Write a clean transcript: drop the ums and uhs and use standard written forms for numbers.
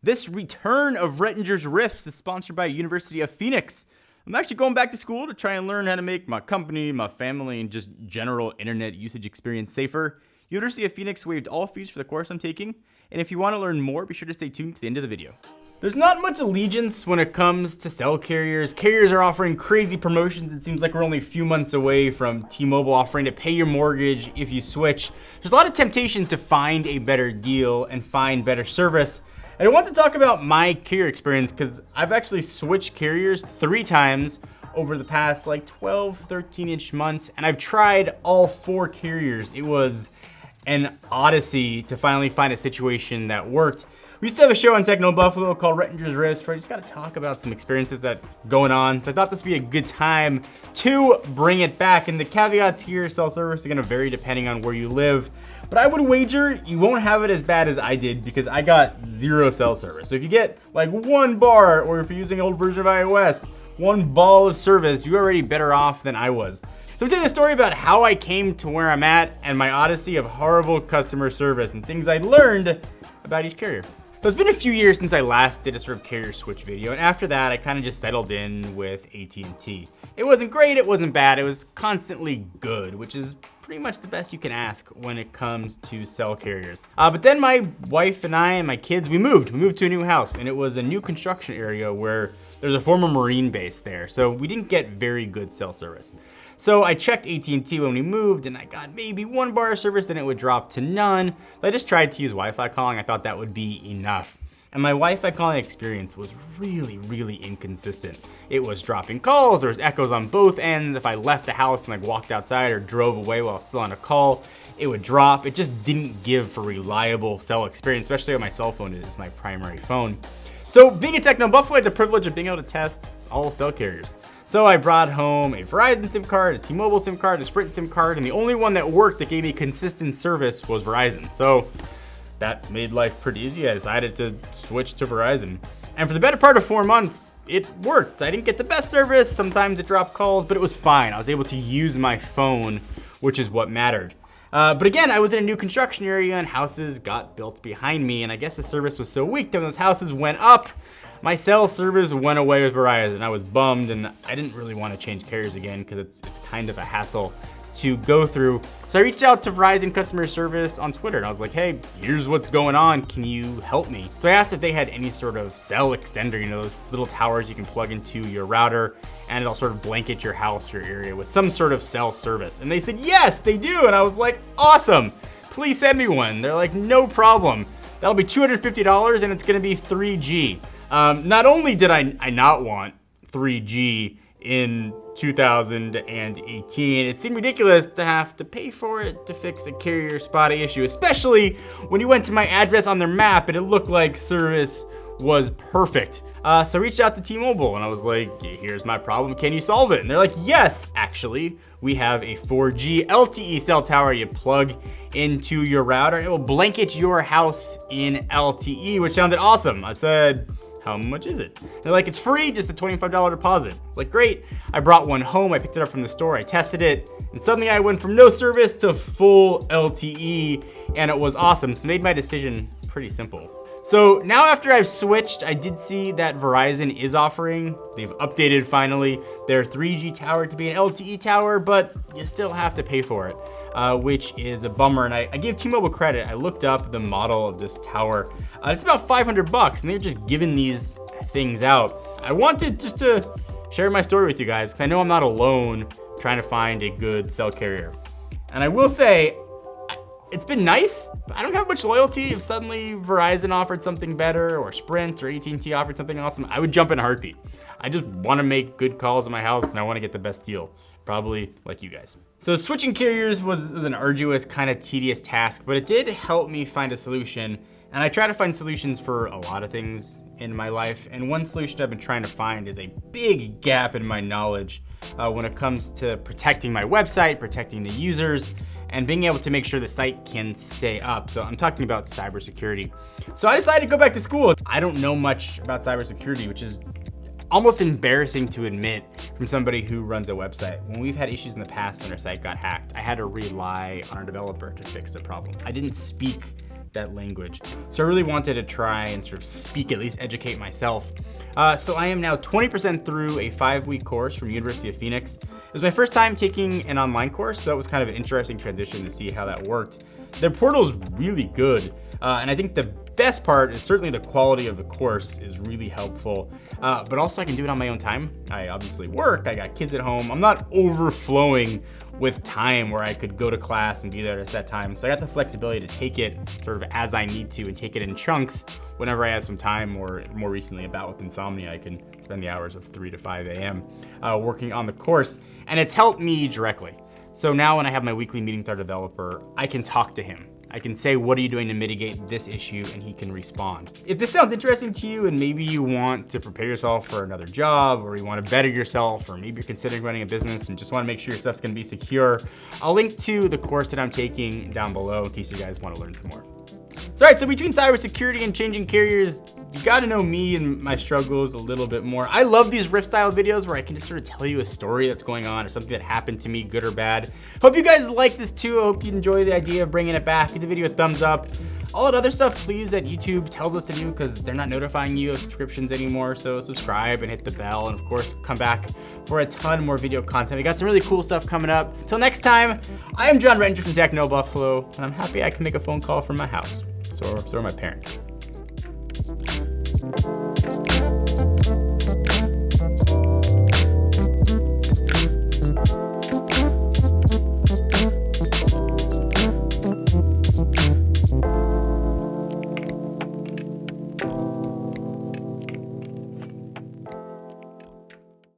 This return of Rettinger's Riffs is sponsored by University of Phoenix. I'm actually going back to school to try and learn how to make my company, my family, and just general internet usage experience safer. University of Phoenix waived all fees for the course I'm taking, and if you want to learn more, be sure to stay tuned to the end of the video. There's not much allegiance when it comes to cell carriers. Carriers are offering crazy promotions. It seems like we're only a few months away from T-Mobile offering to pay your mortgage if you switch. There's a lot of temptation to find a better deal and find better service. And I want to talk about my carrier experience because I've actually switched carriers 3 times over the past 12, 13-ish months, and I've tried all 4 carriers. It was an odyssey to finally find a situation that worked. We used to have a show on Techno Buffalo called Rettinger's Riffs where I just got to talk about some experiences that going on. So I thought this would be a good time to bring it back. And the caveats here, cell service is going to vary depending on where you live. But I would wager you won't have it as bad as I did because I got 0 cell service. So if you get 1 bar, or if you're using an old version of iOS, 1 ball of service, you're already better off than I was. So I'm telling you the story about how I came to where I'm at and my odyssey of horrible customer service and things I learned about each carrier. So it's been a few years since I last did a sort of carrier switch video, and after that I kind of just settled in with AT&T. It wasn't great, it wasn't bad, it was constantly good, which is pretty much the best you can ask when it comes to cell carriers. But then my wife and I and my kids, we moved to a new house, and it was a new construction area where there's a former Marine base there, so we didn't get very good cell service. So I checked AT&T when we moved, and I got maybe 1 bar of service, then it would drop to none. I just tried to use Wi-Fi calling. I thought that would be enough. And my Wi-Fi calling experience was really inconsistent. It was dropping calls, there was echoes on both ends. If I left the house and walked outside or drove away while still on a call, it would drop. It just didn't give a reliable cell experience, especially on my cell phone. It's my primary phone. So being a Techno Buffalo, I had the privilege of being able to test all cell carriers. So I brought home a Verizon SIM card, a T-Mobile SIM card, a Sprint SIM card, and the only one that worked that gave me consistent service was Verizon. So that made life pretty easy. I decided to switch to Verizon. And for the better part of 4 months, it worked. I didn't get the best service. Sometimes it dropped calls, but it was fine. I was able to use my phone, which is what mattered. But again, I was in a new construction area and houses got built behind me, and I guess the service was so weak that when those houses went up, my cell service went away with Verizon. I was bummed, and I didn't really want to change carriers again because it's kind of a hassle to go through. So I reached out to Verizon customer service on Twitter, and I was like, hey, here's what's going on. Can you help me? So I asked if they had any sort of cell extender, those little towers you can plug into your router, and it'll sort of blanket your house, your area with some sort of cell service. And they said, yes, they do. And I was like, awesome. Please send me one. They're like, no problem. That'll be $250, and it's going to be 3G. Not only did I not want 3G in 2018, it seemed ridiculous to have to pay for it to fix a carrier spotty issue, especially when you went to my address on their map and it looked like service was perfect. So I reached out to T-Mobile and I was like, here's my problem, can you solve it? And they're like, yes, actually, we have a 4G LTE cell tower you plug into your router. It will blanket your house in LTE, which sounded awesome. I said, how much is it? They're like, it's free, just a $25 deposit. It's like, great. I brought one home, I picked it up from the store, I tested it, and suddenly I went from no service to full LTE, and it was awesome. So it made my decision pretty simple. So now after I've switched, I did see that Verizon is offering, they've updated finally, their 3G tower to be an LTE tower, but you still have to pay for it, which is a bummer. And I give T-Mobile credit. I looked up the model of this tower. It's about $500 and they're just giving these things out. I wanted just to share my story with you guys because I know I'm not alone trying to find a good cell carrier. And I will say, it's been nice, but I don't have much loyalty. If suddenly Verizon offered something better or Sprint or AT&T offered something awesome, I would jump in a heartbeat. I just want to make good calls in my house and I want to get the best deal, probably like you guys. So switching carriers was an arduous, kind of tedious task, but it did help me find a solution. And I try to find solutions for a lot of things in my life. And one solution I've been trying to find is a big gap in my knowledge when it comes to protecting my website, protecting the users, and being able to make sure the site can stay up. So I'm talking about cybersecurity. So I decided to go back to school. I don't know much about cybersecurity, which is almost embarrassing to admit from somebody who runs a website. When we've had issues in the past when our site got hacked, I had to rely on our developer to fix the problem. I didn't speak that language. So I really wanted to try and sort of speak, at least educate myself. So I am now 20% through a 5-week course from University of Phoenix. It was my first time taking an online course, so that was kind of an interesting transition to see how that worked. Their portal is really good, and I think the best part is certainly the quality of the course is really helpful, but also I can do it on my own time. I obviously work, I got kids at home. I'm not overflowing with time where I could go to class and be there at a set time. So I got the flexibility to take it sort of as I need to and take it in chunks whenever I have some time, or more recently about with insomnia, I can spend the hours of 3 to 5 a.m. Working on the course, and it's helped me directly. So now when I have my weekly meeting with our developer, I can talk to him. I can say, what are you doing to mitigate this issue? And he can respond. If this sounds interesting to you and maybe you want to prepare yourself for another job, or you want to better yourself, or maybe you're considering running a business and just want to make sure your stuff's going to be secure, I'll link to the course that I'm taking down below in case you guys want to learn some more. So, all right, so between cybersecurity and changing carriers, you got to know me and my struggles a little bit more. I love these riff style videos where I can just sort of tell you a story that's going on or something that happened to me, good or bad. Hope you guys like this too. I hope you enjoy the idea of bringing it back. Give the video a thumbs up. All that other stuff, please, that YouTube tells us to do, because they're not notifying you of subscriptions anymore. So subscribe and hit the bell, and of course, come back for a ton more video content. We got some really cool stuff coming up. Until next time, I am John Rettinger from Techno Buffalo, and I'm happy I can make a phone call from my house. So are my parents.